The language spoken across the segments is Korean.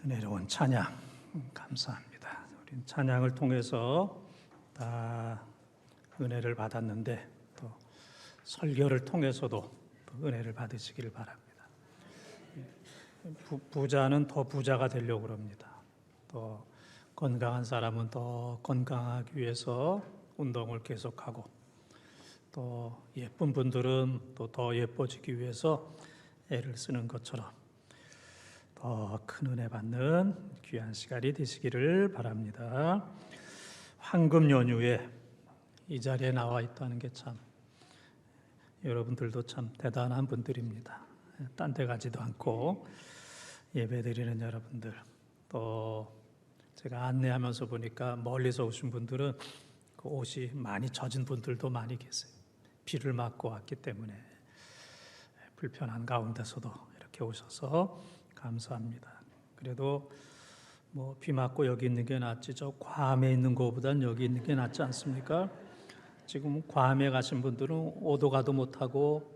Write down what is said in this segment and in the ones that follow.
은혜로운 찬양 감사합니다. 우린 찬양을 통해서 다 은혜를 받았는데 또 설교를 통해서도 또 은혜를 받으시기를 바랍니다. 부자는 더 부자가 되려고 그럽니다. 또 건강한 사람은 더 건강하기 위해서 운동을 계속하고, 또 예쁜 분들은 또 더 예뻐지기 위해서 애를 쓰는 것처럼 더 큰 은혜 받는 귀한 시간이 되시기를 바랍니다. 황금 연휴에 이 자리에 나와 있다는 게 참, 여러분들도 참 대단한 분들입니다. 딴 데 가지도 않고 예배드리는 여러분들, 또 제가 안내하면서 보니까 멀리서 오신 분들은 그 옷이 많이 젖은 분들도 많이 계세요. 비를 맞고 왔기 때문에 불편한 가운데서도 이렇게 오셔서 감사합니다. 그래도 뭐 비 맞고 여기 있는 게 낫지, 저 괌에 있는 것보단 여기 있는 게 낫지 않습니까? 지금 괌에 가신 분들은 오도 가도 못하고,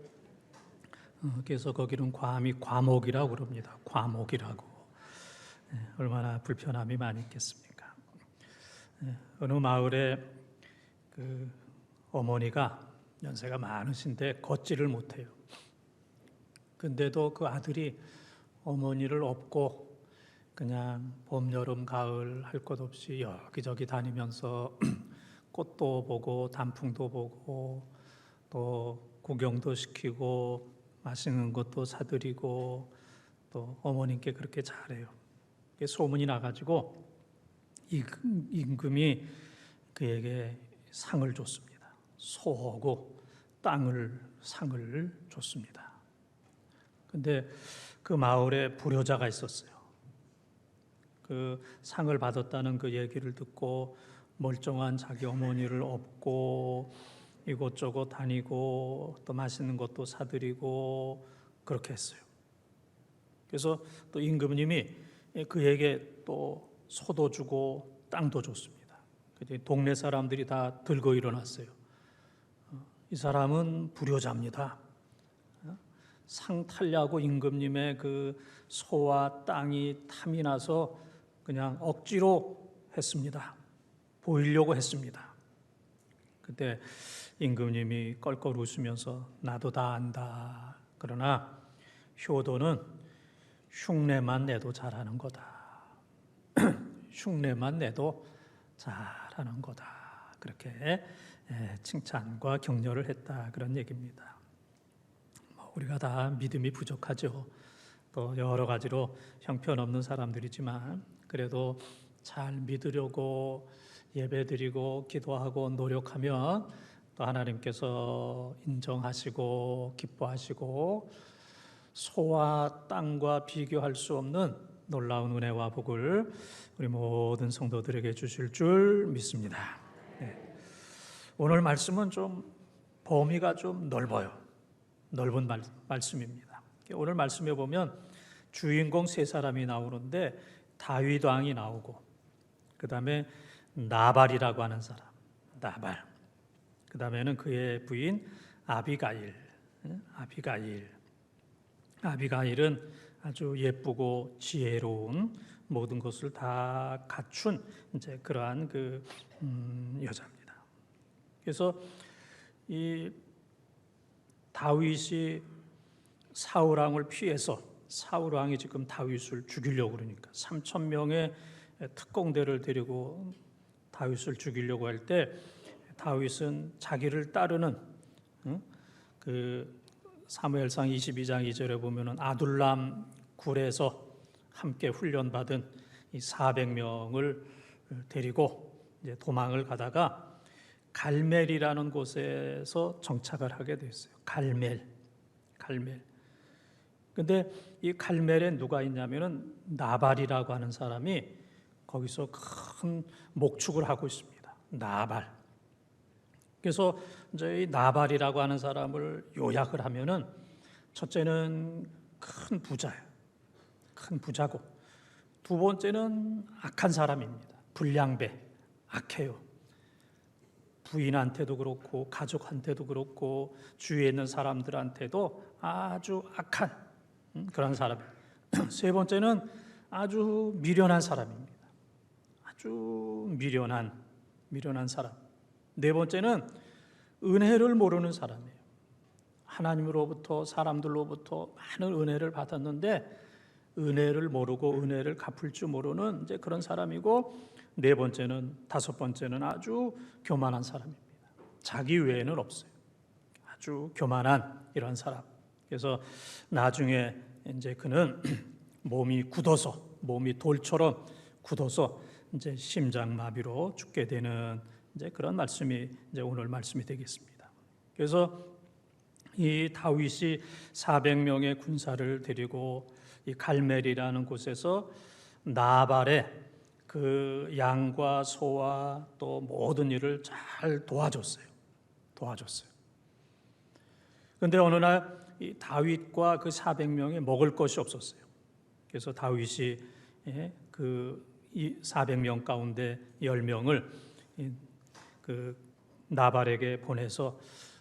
그래서 거기는 괌이 과목이라고 그럽니다. 과목이라고. 얼마나 불편함이 많이 있겠습니까? 어느 마을에 그 어머니가 연세가 많으신데 걷지를 못해요. 근데도 그 아들이 어머니를 업고 그냥 봄, 여름, 가을 할 것 없이 여기저기 다니면서 꽃도 보고 단풍도 보고 또 구경도 시키고 맛있는 것도 사드리고 또 어머님께 그렇게 잘해요. 소문이 나가지고 임금이 그에게 상을 줬습니다. 소하고 땅을 상을 줬습니다. 근데 그 마을에 불효자가 있었어요. 그 상을 받았다는 그 얘기를 듣고 멀쩡한 자기 어머니를 업고 이곳저곳 다니고 또 맛있는 것도 사드리고 그렇게 했어요. 그래서 또 임금님이 그에게 또 소도 주고 땅도 줬습니다. 동네 사람들이 다 들고 일어났어요. 이 사람은 불효자입니다. 상 타려고 임금님의 그 소와 땅이 탐이 나서 그냥 억지로 했습니다. 보이려고 했습니다. 그때 임금님이 껄껄 웃으면서 나도 다 안다. 그러나 효도는 흉내만 내도 잘하는 거다. 흉내만 내도 잘하는 거다. 그렇게 칭찬과 격려를 했다. 그런 얘기입니다. 우리가 다 믿음이 부족하죠. 또 여러 가지로 형편없는 사람들이지만 그래도 잘 믿으려고 예배드리고 기도하고 노력하면 또 하나님께서 인정하시고 기뻐하시고 소와 땅과 비교할 수 없는 놀라운 은혜와 복을 우리 모든 성도들에게 주실 줄 믿습니다. 오늘 말씀은 좀 범위가 좀 넓은 말씀입니다. 오늘 말씀에 보면 주인공 세 사람이 나오는데 다윗 왕이 나오고, 그 다음에 나발이라고 하는 사람, 나발. 그 다음에는 그의 부인 아비가일. 아비가일은 아주 예쁘고 지혜로운 모든 것을 다 갖춘 이제 그러한 그 여자입니다. 그래서 이 다윗이 사울 왕을 피해서, 사울 왕이 지금 다윗을 죽이려고 그러니까 3,000명의 특공대를 데리고 다윗을 죽이려고 할 때 다윗은 자기를 따르는 그 사무엘상 22장 2절에 보면은 아둘람 굴에서 함께 훈련받은 이 400명을 데리고 이제 도망을 가다가 갈멜이라는 곳에서 정착을 하게 됐어요. 갈멜. 근데 이 갈멜에 누가 있냐면은 나발이라고 하는 사람이 거기서 큰 목축을 하고 있습니다. 나발. 그래서 이제 이 나발이라고 하는 사람을 요약을 하면은 첫째는 큰 부자예요. 큰 부자고, 두 번째는 악한 사람입니다. 불량배, 악해요. 부인한테도 그렇고 가족한테도 그렇고 주위에 있는 사람들한테도 아주 악한 그런 사람. 세 번째는 아주 미련한 사람입니다. 아주 미련한 사람. 네 번째는 은혜를 모르는 사람이에요. 하나님으로부터 사람들로부터 많은 은혜를 받았는데 은혜를 모르고 은혜를 갚을 줄 모르는 이제 그런 사람이고, 네 번째는, 다섯 번째는 아주 교만한 사람입니다. 자기 외에는 없어요. 아주 교만한 이런 사람. 그래서 나중에 이제 그는 몸이 돌처럼 굳어서 이제 심장마비로 죽게 되는 이제 그런 말씀이 이제 오늘 말씀이 되겠습니다. 그래서 이 다윗이 400명의 군사를 데리고 이 갈멜이라는 곳에서 나발의 그 양과 소와 또 모든 일을 잘 도와줬어요. 그런데 어느 날 이 다윗과 그 400명이 먹을 것이 없었어요. 그래서 다윗이 그 400명 가운데 10명을 그 나발에게 보내서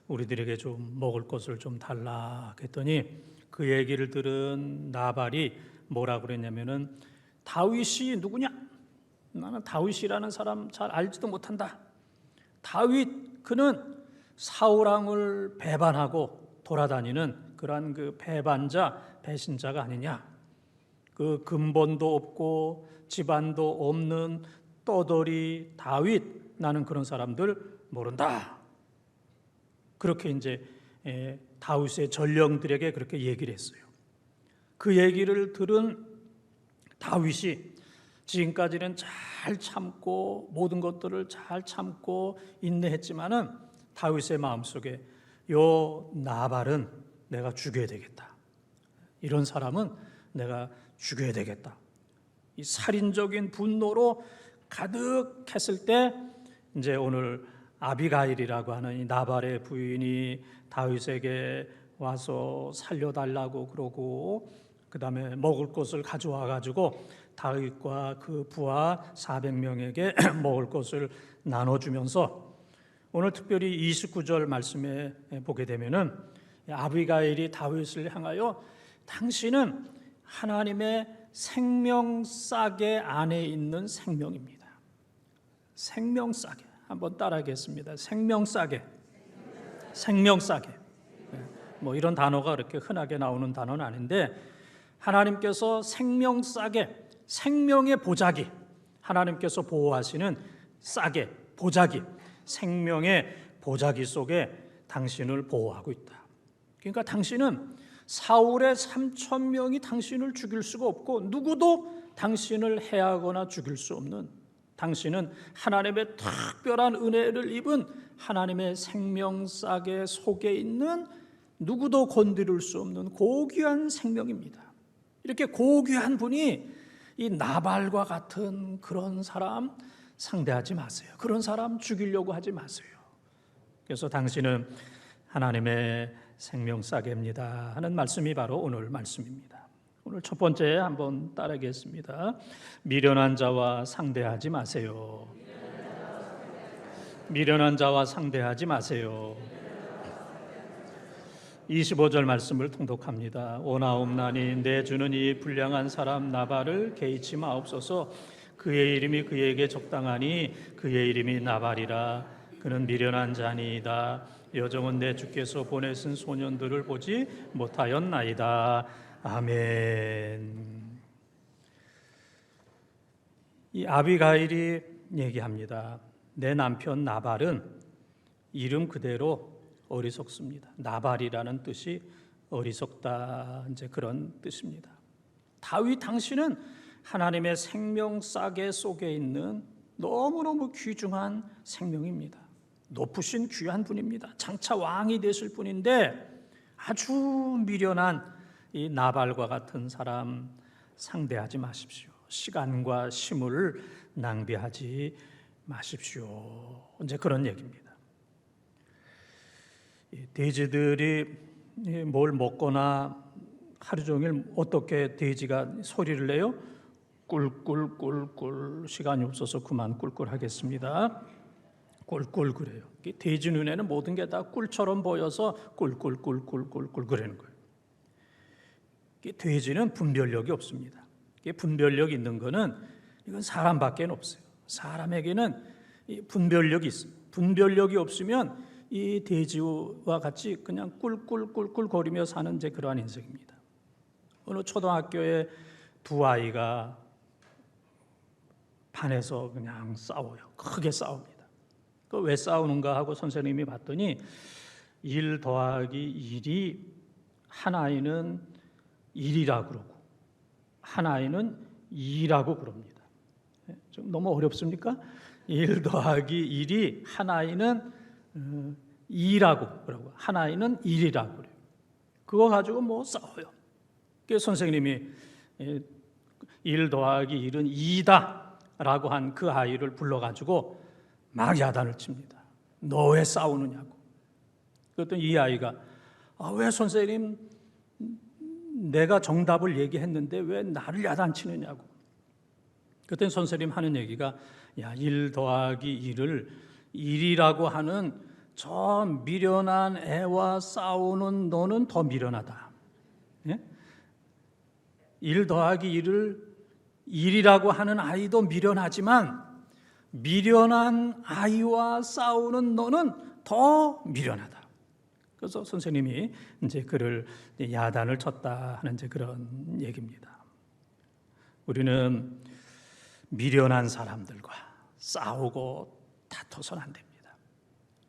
우리들에게 좀 먹을 것을 좀 달라 했더니, 그 얘기를 들은 나발이 뭐라 그랬냐면은, 다윗이 누구냐? 나는 다윗이라는 사람 잘 알지도 못한다. 다윗 그는 사울 왕을 배반하고 돌아다니는 그러한 그 배신자가 아니냐? 그 근본도 없고 집안도 없는 떠돌이 다윗, 나는 그런 사람들 모른다. 그렇게 이제 다윗의 전령들에게 그렇게 얘기를 했어요. 그 얘기를 들은 다윗이 지금까지는 잘 참고 모든 것들을 잘 참고 인내했지만은 다윗의 마음속에 요 나발은 내가 죽여야 되겠다. 이런 사람은 내가 죽여야 되겠다. 이 살인적인 분노로 가득했을 때 이제 오늘 아비가일이라고 하는 이 나발의 부인이 다윗에게 와서 살려달라고 그러고, 그 다음에 먹을 것을 가져와 가지고 다윗과 그 부하 400명에게 먹을 것을 나눠주면서, 오늘 특별히 29절 말씀에 보게 되면은 아비가일이 다윗을 향하여 당신은 하나님의 생명싸개 안에 있는 생명입니다. 생명싸개. 한번 따라하겠습니다. 생명싸개. 뭐 이런 단어가 그렇게 흔하게 나오는 단어는 아닌데, 하나님께서 생명싸개, 생명의 보자기, 하나님께서 보호하시는 싸개, 보자기, 생명의 보자기 속에 당신을 보호하고 있다. 그러니까 당신은 사울의 3,000명이 당신을 죽일 수가 없고 누구도 당신을 해하거나 죽일 수 없는, 당신은 하나님의 특별한 은혜를 입은 하나님의 생명싸개 속에 있는 누구도 건드릴 수 없는 고귀한 생명입니다. 이렇게 고귀한 분이 이 나발과 같은 그런 사람 상대하지 마세요. 그런 사람 죽이려고 하지 마세요. 그래서 당신은 하나님의 생명싸개입니다 하는 말씀이 바로 오늘 말씀입니다. 오늘 첫 번째 한번 따르겠습니다. 미련한 자와 상대하지 마세요. 미련한 자와 상대하지 마세요. 25절 말씀을 통독합니다. 오나옵나니 내 주는 이 불량한 사람 나발을 개의치 마옵소서. 그의 이름이 그에게 적당하니 그의 이름이 나발이라. 그는 미련한 자니이다. 여정은 내 주께서 보내신 소년들을 보지 못하였나이다. 아멘. 이 아비가일이 얘기합니다. 내 남편 나발은 이름 그대로 어리석습니다. 나발이라는 뜻이 어리석다, 이제 그런 뜻입니다. 다윗 당신은 하나님의 생명싸개 속에 있는 너무너무 귀중한 생명입니다. 높으신 귀한 분입니다. 장차 왕이 되실 분인데 아주 미련한 이 나발과 같은 사람 상대하지 마십시오. 시간과 힘을 낭비하지 마십시오. 이제 그런 얘기입니다. 돼지들이 뭘 먹거나 하루 종일 어떻게 돼지가 소리를 내요? 꿀꿀꿀꿀. 시간이 없어서 그만 꿀꿀하겠습니다. 꿀꿀 그래요. 돼지 눈에는 모든 게 다 꿀처럼 보여서 꿀꿀꿀꿀꿀꿀 그러는 거예요. 돼지는 분별력이 없습니다. 이게 분별력 있는 거는 이건 사람밖에 없어요. 사람에게는 이 분별력이 있습니다. 분별력이 없으면 이 돼지와 같이 그냥 꿀꿀꿀꿀 거리며 사는 이제 그러한 인생입니다. 어느 초등학교에 두 아이가 반에서 그냥 싸워요. 크게 싸웁니다. 그 왜 싸우는가 하고 선생님이 봤더니 1 더하기 1이 한 아이는 1이라고 그러고 한 아이는 2라고 그럽니다. 좀 너무 어렵습니까? 1 더하기 1이 한 아이는 2라고 그러고 한 아이는 1이라고 그래요. 그거 가지고 뭐 싸워요. 그래서 선생님이 1 더하기 1은 2다 라고 한 그 아이를 불러가지고 막 야단을 칩니다. 너 왜 싸우느냐고. 그랬더니 이 아이가 왜 선생님 내가 정답을 얘기했는데 왜 나를 야단치느냐고. 그랬더니 선생님 하는 얘기가 1 더하기 1을 1이라고 하는 저 미련한 애와 싸우는 너는 더 미련하다. 1 더하기 1을 1이라고 하는 아이도 미련하지만 미련한 아이와 싸우는 너는 더 미련하다. 그래서 선생님이 이제 그를 야단을 쳤다 하는 이제 그런 얘기입니다. 우리는 미련한 사람들과 싸우고 다퉈서는 안 됩니다.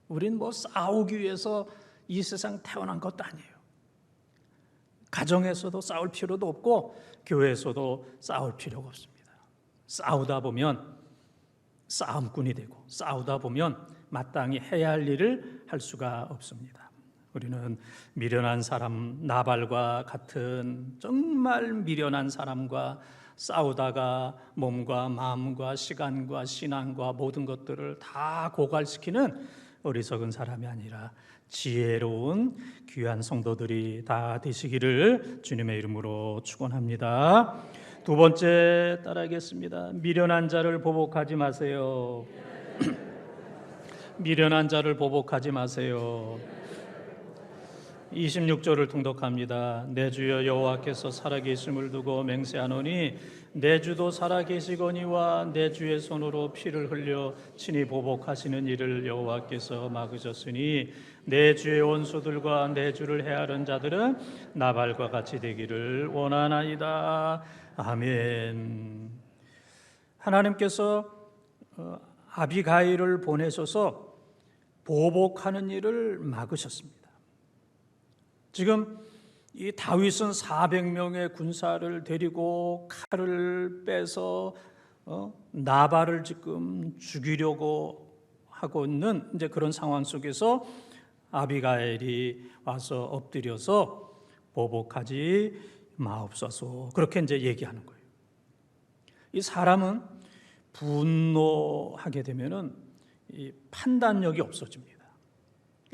우리는 뭐 싸우기 위해서 이 세상 태어난 것도 아니에요. 가정에서도 싸울 필요도 없고 교회에서도 싸울 필요가 없습니다. 싸우다 보면 싸움꾼이 되고 싸우다 보면 마땅히 해야 할 일을 할 수가 없습니다. 우리는 미련한 사람 나발과 같은 정말 미련한 사람과 싸우다가 몸과 마음과 시간과 신앙과 모든 것들을 다 고갈시키는 어리석은 사람이 아니라 지혜로운 귀한 성도들이 다 되시기를 주님의 이름으로 축원합니다. 두 번째 따라하겠습니다. 미련한 자를 보복하지 마세요. 미련한 자를 보복하지 마세요. 26절을 통독합니다. 내 주여 여호와께서 살아계심을 두고 맹세하노니 내 주도 살아계시거니와 내 주의 손으로 피를 흘려 친히 보복하시는 일을 여호와께서 막으셨으니 내 주의 원수들과 내 주를 헤아른 자들은 나발과 같이 되기를 원하나이다. 아멘. 하나님께서 아비가일을 보내셔서 보복하는 일을 막으셨습니다. 지금 이 다윗은 400명의 군사를 데리고 칼을 빼서 나발을 지금 죽이려고 하고 있는 이제 그런 상황 속에서 아비가일이 와서 엎드려서 보복하지 마옵소서 그렇게 이제 얘기하는 거예요. 이 사람은 분노하게 되면은 이 판단력이 없어집니다.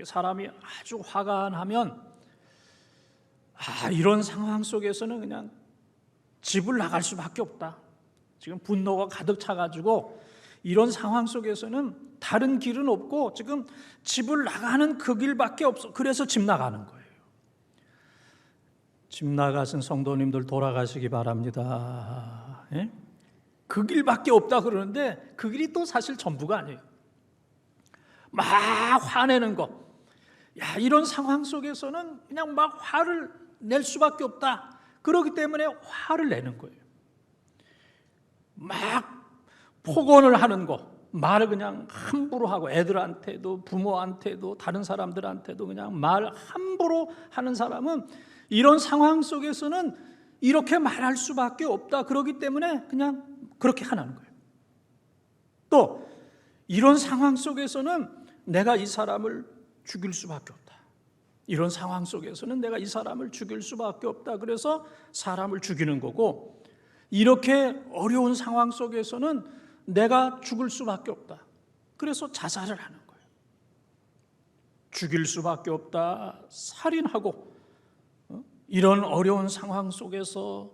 사람이 아주 화가 나면 이런 상황 속에서는 그냥 집을 나갈 수밖에 없다. 지금 분노가 가득 차가지고 이런 상황 속에서는 다른 길은 없고 지금 집을 나가는 그 길밖에 없어. 그래서 집 나가는 거예요. 집 나가신 성도님들 돌아가시기 바랍니다. 예? 그 길밖에 없다 그러는데 그 길이 또 사실 전부가 아니에요. 막 화내는 거. 이런 상황 속에서는 그냥 막 화를 낼 수밖에 없다. 그렇기 때문에 화를 내는 거예요. 막 폭언을 하는 거, 말을 그냥 함부로 하고 애들한테도 부모한테도 다른 사람들한테도 그냥 말 함부로 하는 사람은 이런 상황 속에서는 이렇게 말할 수밖에 없다. 그렇기 때문에 그냥 그렇게 하는 거예요. 또 이런 상황 속에서는 내가 이 사람을 죽일 수밖에 없다. 이런 상황 속에서는 내가 이 사람을 죽일 수밖에 없다. 그래서 사람을 죽이는 거고 이렇게 어려운 상황 속에서는 내가 죽을 수밖에 없다. 그래서 자살을 하는 거예요. 죽일 수밖에 없다. 살인하고 이런 어려운 상황 속에서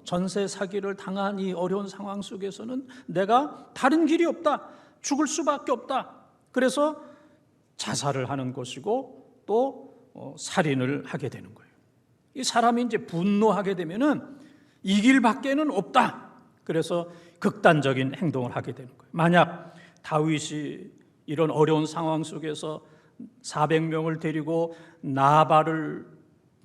전세 사기를 당한 이 어려운 상황 속에서는 내가 다른 길이 없다. 죽을 수밖에 없다. 그래서 자살을 하는 것이고 또 살인을 하게 되는 거예요. 이 사람이 이제 분노하게 되면은 이 길밖에는 없다. 그래서 극단적인 행동을 하게 되는 거예요. 만약 다윗이 이런 어려운 상황 속에서 400명을 데리고 나발을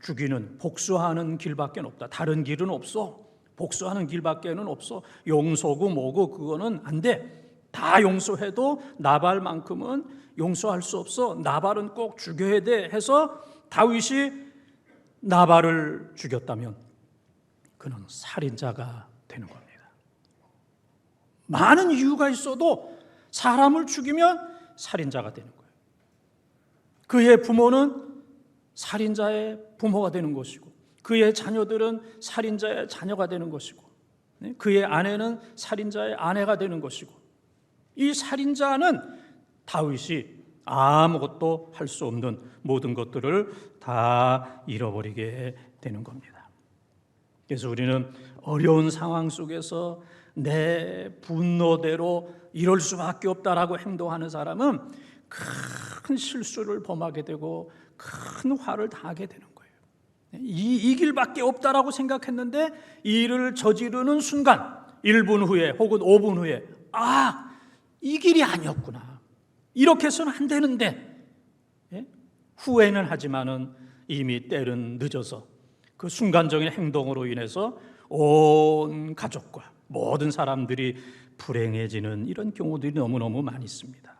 죽이는, 복수하는 길밖에 없다. 다른 길은 없어. 복수하는 길밖에는 없어. 용서고 뭐고 그거는 안 돼. 다 용서해도 나발만큼은 용서할 수 없어. 나발은 꼭 죽여야 돼 해서 다윗이 나발을 죽였다면 그는 살인자가 되는 겁니다. 많은 이유가 있어도 사람을 죽이면 살인자가 되는 거예요. 그의 부모는 살인자의 부모가 되는 것이고, 그의 자녀들은 살인자의 자녀가 되는 것이고, 그의 아내는 살인자의 아내가 되는 것이고, 이 살인자는 다윗이 아무것도 할 수 없는 모든 것들을 다 잃어버리게 되는 겁니다. 그래서 우리는 어려운 상황 속에서 내 분노대로 이럴 수밖에 없다라고 행동하는 사람은 큰 실수를 범하게 되고 큰 화를 당하게 되는 거예요. 이 길밖에 없다라고 생각했는데 이 일을 저지르는 순간 1분 후에 혹은 5분 후에 이 길이 아니었구나. 이렇게 해서는 안 되는데, 후회는 하지만은 이미 때는 늦어서 그 순간적인 행동으로 인해서 온 가족과 모든 사람들이 불행해지는 이런 경우들이 너무너무 많이 있습니다.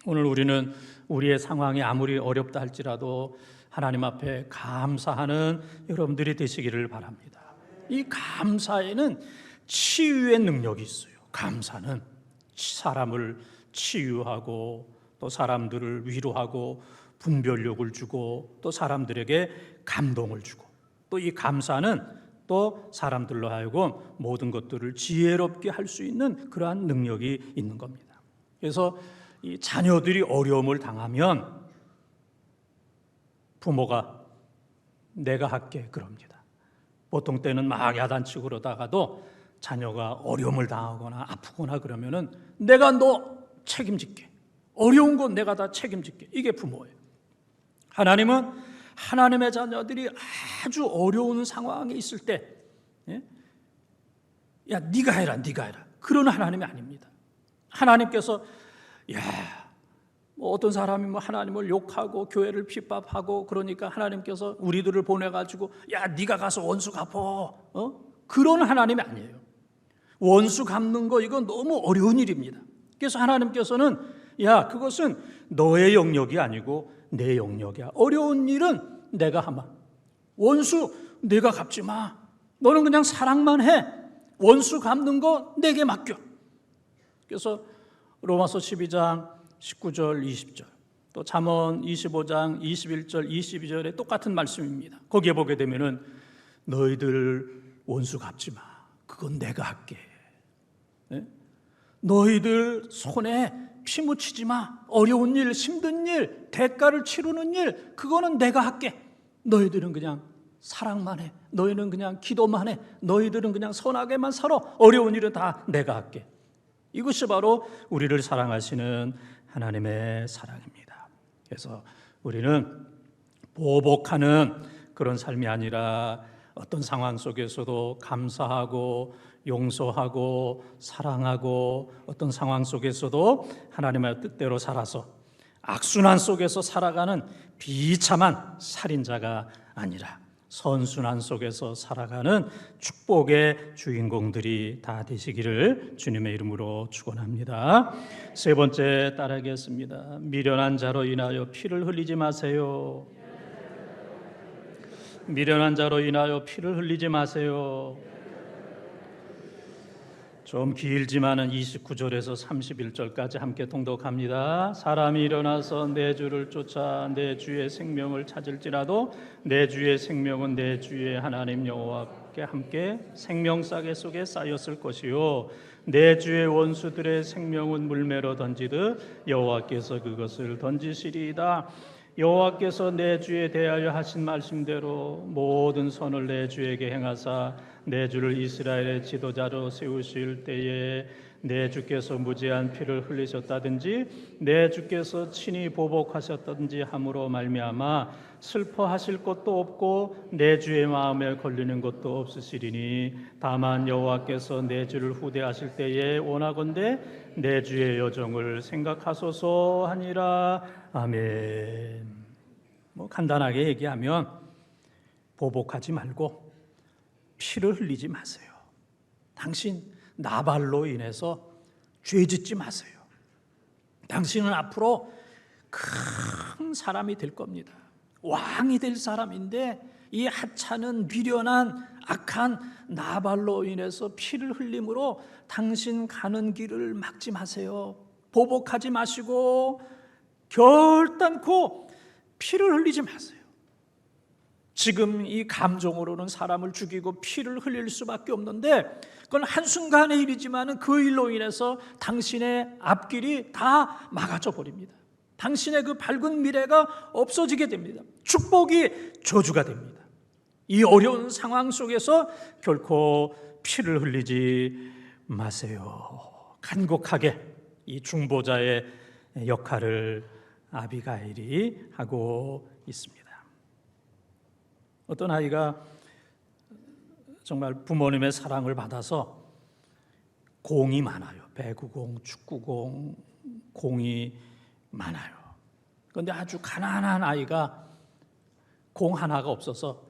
오늘 우리는 우리의 상황이 아무리 어렵다 할지라도 하나님 앞에 감사하는 여러분들이 되시기를 바랍니다. 이 감사에는 치유의 능력이 있어요. 감사는 사람을 치유하고 또 사람들을 위로하고 분별력을 주고 또 사람들에게 감동을 주고, 또 이 감사는 또 사람들로 하여금 모든 것들을 지혜롭게 할 수 있는 그러한 능력이 있는 겁니다. 그래서 이 자녀들이 어려움을 당하면 부모가 내가 할게 그럽니다. 보통 때는 막 야단치고 그러다가도 자녀가 어려움을 당하거나 아프거나 그러면은 내가 너 책임질게. 어려운 건 내가 다 책임질게. 이게 부모예요. 하나님은 하나님의 자녀들이 아주 어려운 상황에 있을 때, 야, 네가 해라, 네가 해라. 그런 하나님이 아닙니다. 하나님께서 어떤 사람이 하나님을 욕하고 교회를 핍박하고 그러니까 하나님께서 우리들을 보내가지고 야, 네가 가서 원수 갚어. 그런 하나님이 아니에요. 원수 갚는 거 이건 너무 어려운 일입니다. 그래서 하나님께서는 야, 그것은 너의 영역이 아니고 내 영역이야. 어려운 일은 내가 하마. 원수 내가 갚지 마. 너는 그냥 사랑만 해. 원수 갚는 거 내게 맡겨. 그래서 로마서 12장 19절 20절 또 잠언 25장 21절 22절에 똑같은 말씀입니다. 거기에 보게 되면은 너희들 원수 갚지 마. 그건 내가 할게. 너희들 손에 피 묻히지 마. 어려운 일, 힘든 일, 대가를 치르는 일, 그거는 내가 할게. 너희들은 그냥 사랑만 해. 너희는 그냥 기도만 해. 너희들은 그냥 선하게만 살아. 어려운 일은 다 내가 할게. 이것이 바로 우리를 사랑하시는 하나님의 사랑입니다. 그래서 우리는 보복하는 그런 삶이 아니라 어떤 상황 속에서도 감사하고 용서하고 사랑하고 어떤 상황 속에서도 하나님의 뜻대로 살아서 악순환 속에서 살아가는 비참한 살인자가 아니라 선순환 속에서 살아가는 축복의 주인공들이 다 되시기를 주님의 이름으로 축원합니다. 세 번째 따라하겠습니다. 미련한 자로 인하여 피를 흘리지 마세요. 미련한 자로 인하여 피를 흘리지 마세요. 좀 길지만은 29절에서 31절까지 함께 통독합니다. 사람이 일어나서 내 주를 쫓아 내 주의 생명을 찾을지라도 내 주의 생명은 내 주의 하나님 여호와께 함께 생명싸개 속에 쌓였을 것이요 내 주의 원수들의 생명은 물매로 던지듯 여호와께서 그것을 던지시리이다. 여호와께서 내 주에 대하여 하신 말씀대로 모든 선을 내 주에게 행하사 내 주를 이스라엘의 지도자로 세우실 때에 내 주께서 무죄한 피를 흘리셨다든지 내 주께서 친히 보복하셨다든지 함으로 말미암아 슬퍼하실 것도 없고 내 주의 마음에 걸리는 것도 없으시리니 다만 여호와께서 내 주를 후대하실 때에 원하건대 내 주의 여정을 생각하소서 하니라. 아멘. 간단하게 얘기하면 보복하지 말고 피를 흘리지 마세요. 당신 나발로 인해서 죄짓지 마세요. 당신은 앞으로 큰 사람이 될 겁니다. 왕이 될 사람인데 이 하찮은 미련한 악한 나발로 인해서 피를 흘림으로 당신 가는 길을 막지 마세요. 보복하지 마시고 결단코 피를 흘리지 마세요. 지금 이 감정으로는 사람을 죽이고 피를 흘릴 수밖에 없는데 그건 한순간의 일이지만 그 일로 인해서 당신의 앞길이 다 막아져 버립니다. 당신의 그 밝은 미래가 없어지게 됩니다. 축복이 저주가 됩니다. 이 어려운 상황 속에서 결코 피를 흘리지 마세요. 간곡하게 이 중보자의 역할을 아비가일이 하고 있습니다. 어떤 아이가 정말 부모님의 사랑을 받아서 공이 많아요. 배구공, 축구공, 공이 많아요. 그런데 아주 가난한 아이가 공 하나가 없어서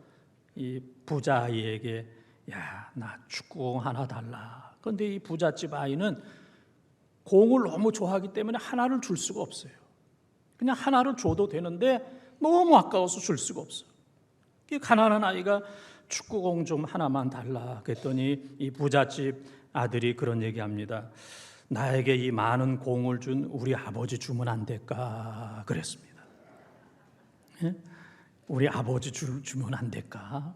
이 부자 아이에게 야, 나 축구공 하나 달라. 그런데 이 부잣집 아이는 공을 너무 좋아하기 때문에 하나를 줄 수가 없어요. 그냥 하나를 줘도 되는데 너무 아까워서 줄 수가 없어요. 가난한 아이가 축구공 좀 하나만 달라 그랬더니 이 부잣집 아들이 그런 얘기합니다. 나에게 이 많은 공을 준 우리 아버지 주면 안 될까 그랬습니다. 예? 우리 아버지 주면 안 될까?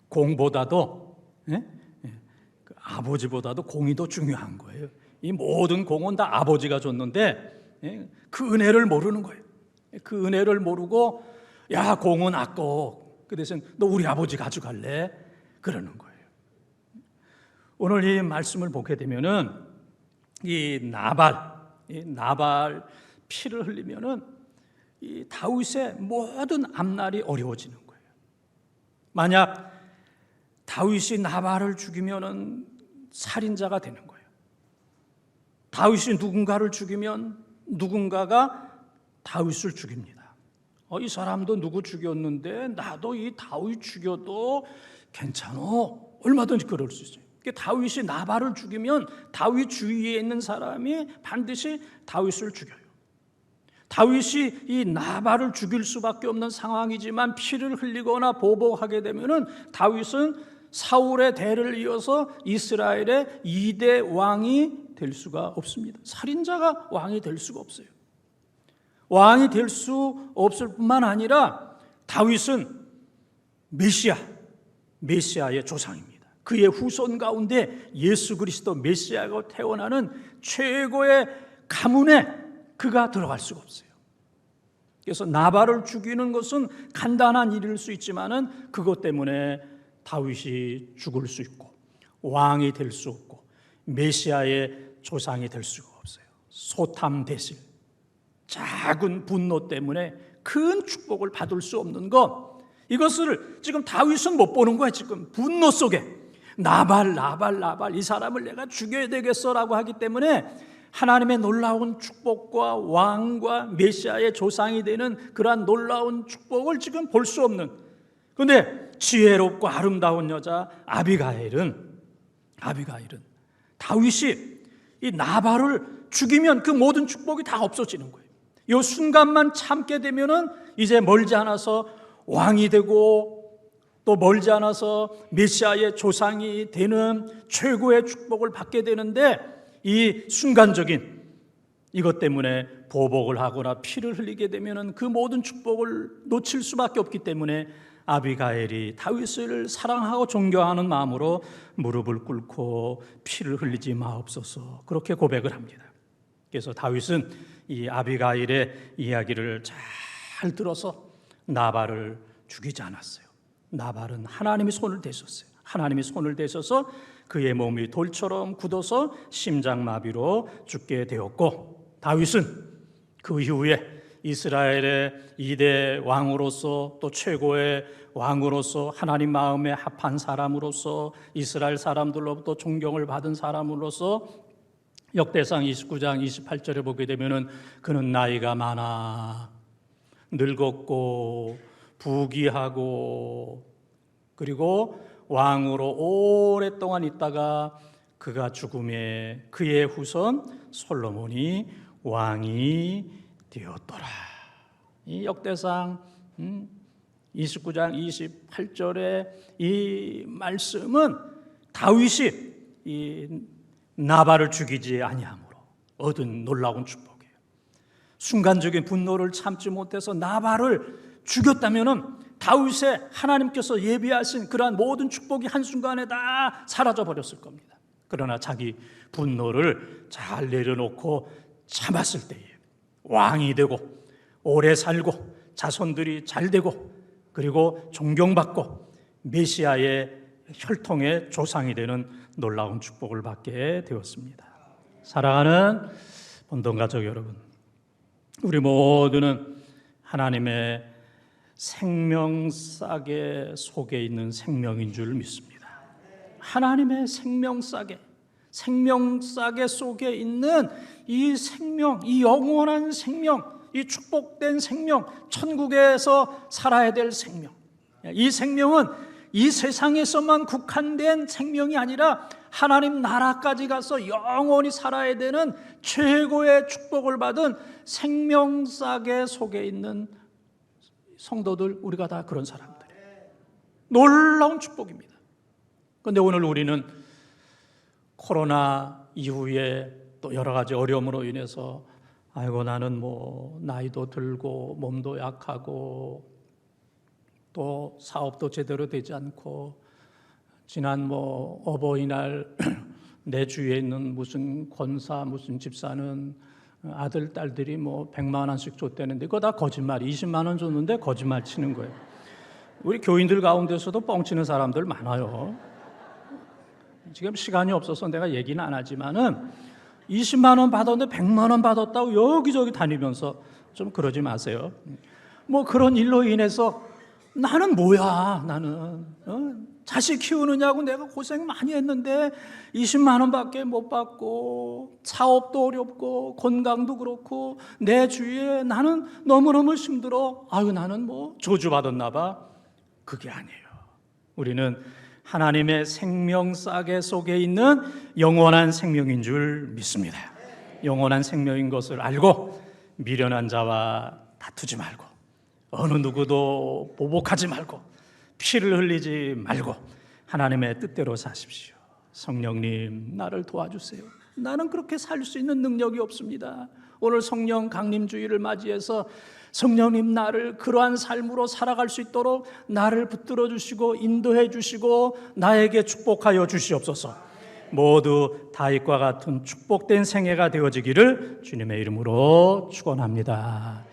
공보다도 그 아버지보다도 공이 더 중요한 거예요. 이 모든 공은 다 아버지가 줬는데 그 은혜를 모르는 거예요. 그 은혜를 모르고 야 공은 아까워. 그 대신 너 우리 아버지 가져갈래? 그러는 거예요. 오늘 이 말씀을 보게 되면은 이 나발 피를 흘리면은 이 다윗의 모든 앞날이 어려워지는 거예요. 만약 다윗이 나발을 죽이면은 살인자가 되는 거예요. 다윗이 누군가를 죽이면 누군가가 다윗을 죽입니다. 이 사람도 누구 죽였는데 나도 이 다윗 죽여도 괜찮어. 얼마든지 그럴 수 있어요. 다윗이 나발을 죽이면 다윗 주위에 있는 사람이 반드시 다윗을 죽여요. 다윗이 이 나발을 죽일 수밖에 없는 상황이지만 피를 흘리거나 보복하게 되면은 다윗은 사울의 대를 이어서 이스라엘의 2대 왕이 될 수가 없습니다. 살인자가 왕이 될 수가 없어요. 왕이 될 수 없을 뿐만 아니라 다윗은 메시아의 조상입니다. 그의 후손 가운데 예수 그리스도 메시아가 태어나는 최고의 가문에 그가 들어갈 수가 없어요. 그래서 나발을 죽이는 것은 간단한 일일 수 있지만은 그것 때문에 다윗이 죽을 수 있고 왕이 될 수 없고 메시아의 조상이 될 수가 없어요. 소탐 대실 작은 분노 때문에 큰 축복을 받을 수 없는 것, 이것을 지금 다윗은 못 보는 거예요. 지금 분노 속에 나발 이 사람을 내가 죽여야 되겠어라고 하기 때문에 하나님의 놀라운 축복과 왕과 메시아의 조상이 되는 그러한 놀라운 축복을 지금 볼 수 없는, 그런데 지혜롭고 아름다운 여자 아비가일은 다윗이 이 나발을 죽이면 그 모든 축복이 다 없어지는 거예요. 이 순간만 참게 되면은 이제 멀지 않아서 왕이 되고 또 멀지 않아서 메시아의 조상이 되는 최고의 축복을 받게 되는데, 이 순간적인 이것 때문에 보복을 하거나 피를 흘리게 되면은 그 모든 축복을 놓칠 수밖에 없기 때문에 아비가일이 다윗을 사랑하고 존경하는 마음으로 무릎을 꿇고 피를 흘리지 마옵소서 그렇게 고백을 합니다. 그래서 다윗은 이 아비가일의 이야기를 잘 들어서 나발을 죽이지 않았어요. 나발은 하나님이 손을 대셨어요. 하나님이 손을 대셔서 그의 몸이 돌처럼 굳어서 심장마비로 죽게 되었고, 다윗은 그 이후에 이스라엘의 2대 왕으로서 또 최고의 왕으로서 하나님 마음에 합한 사람으로서 이스라엘 사람들로부터 존경을 받은 사람으로서 역대상 29장 28절에 보게 되면은 그는 나이가 많아 늙었고 부귀하고 그리고 왕으로 오랫동안 있다가 그가 죽음에 그의 후손 솔로몬이 왕이 되었더라. 이 역대상 29장 28절의 이 말씀은 다윗이 이 나발을 죽이지 아니함으로 얻은 놀라운 축복이에요. 순간적인 분노를 참지 못해서 나발을 죽였다면은 다윗의 하나님께서 예비하신 그러한 모든 축복이 한순간에 다 사라져 버렸을 겁니다. 그러나 자기 분노를 잘 내려놓고 참았을 때에 왕이 되고 오래 살고 자손들이 잘 되고 그리고 존경받고 메시아의 혈통의 조상이 되는 놀라운 축복을 받게 되었습니다. 사랑하는 본동가족 여러분, 우리 모두는 하나님의 생명싸개 속에 있는 생명인 줄 믿습니다. 하나님의 생명싸개 속에 있는 이 생명, 이 영원한 생명, 이 축복된 생명, 천국에서 살아야 될 생명, 이 생명은 이 세상에서만 국한된 생명이 아니라 하나님 나라까지 가서 영원히 살아야 되는 최고의 축복을 받은 생명싸개 속에 있는 성도들, 우리가 다 그런 사람들이에요. 놀라운 축복입니다. 그런데 오늘 우리는 코로나 이후에 또 여러 가지 어려움으로 인해서 아이고 나는 뭐 나이도 들고 몸도 약하고 또 사업도 제대로 되지 않고 지난 뭐 어버이날 내 주위에 있는 무슨 권사 무슨 집사는 아들 딸들이 뭐 100만 원씩 줬다는데 그거 다 거짓말. 20만 원 줬는데 거짓말 치는 거예요. 우리 교인들 가운데서도 뻥치는 사람들 많아요. 지금 시간이 없어서 내가 얘기는 안 하지만은 20만 원 받았는데 100만 원 받았다고 여기저기 다니면서 좀 그러지 마세요. 뭐 그런 일로 인해서 나는 뭐야, 나는 자식 키우느냐고 내가 고생 많이 했는데 20만 원밖에 못 받고 사업도 어렵고 건강도 그렇고 내 주위에 나는 너무너무 힘들어. 아유 나는 뭐 저주받았나 봐. 그게 아니에요. 우리는 하나님의 생명싸개 속에 있는 영원한 생명인 줄 믿습니다. 영원한 생명인 것을 알고 미련한 자와 다투지 말고 어느 누구도 보복하지 말고 피를 흘리지 말고 하나님의 뜻대로 사십시오. 성령님 나를 도와주세요. 나는 그렇게 살 수 있는 능력이 없습니다. 오늘 성령 강림주의를 맞이해서 성령님 나를 그러한 삶으로 살아갈 수 있도록 나를 붙들어 주시고 인도해 주시고 나에게 축복하여 주시옵소서. 모두 다윗과 같은 축복된 생애가 되어지기를 주님의 이름으로 축원합니다.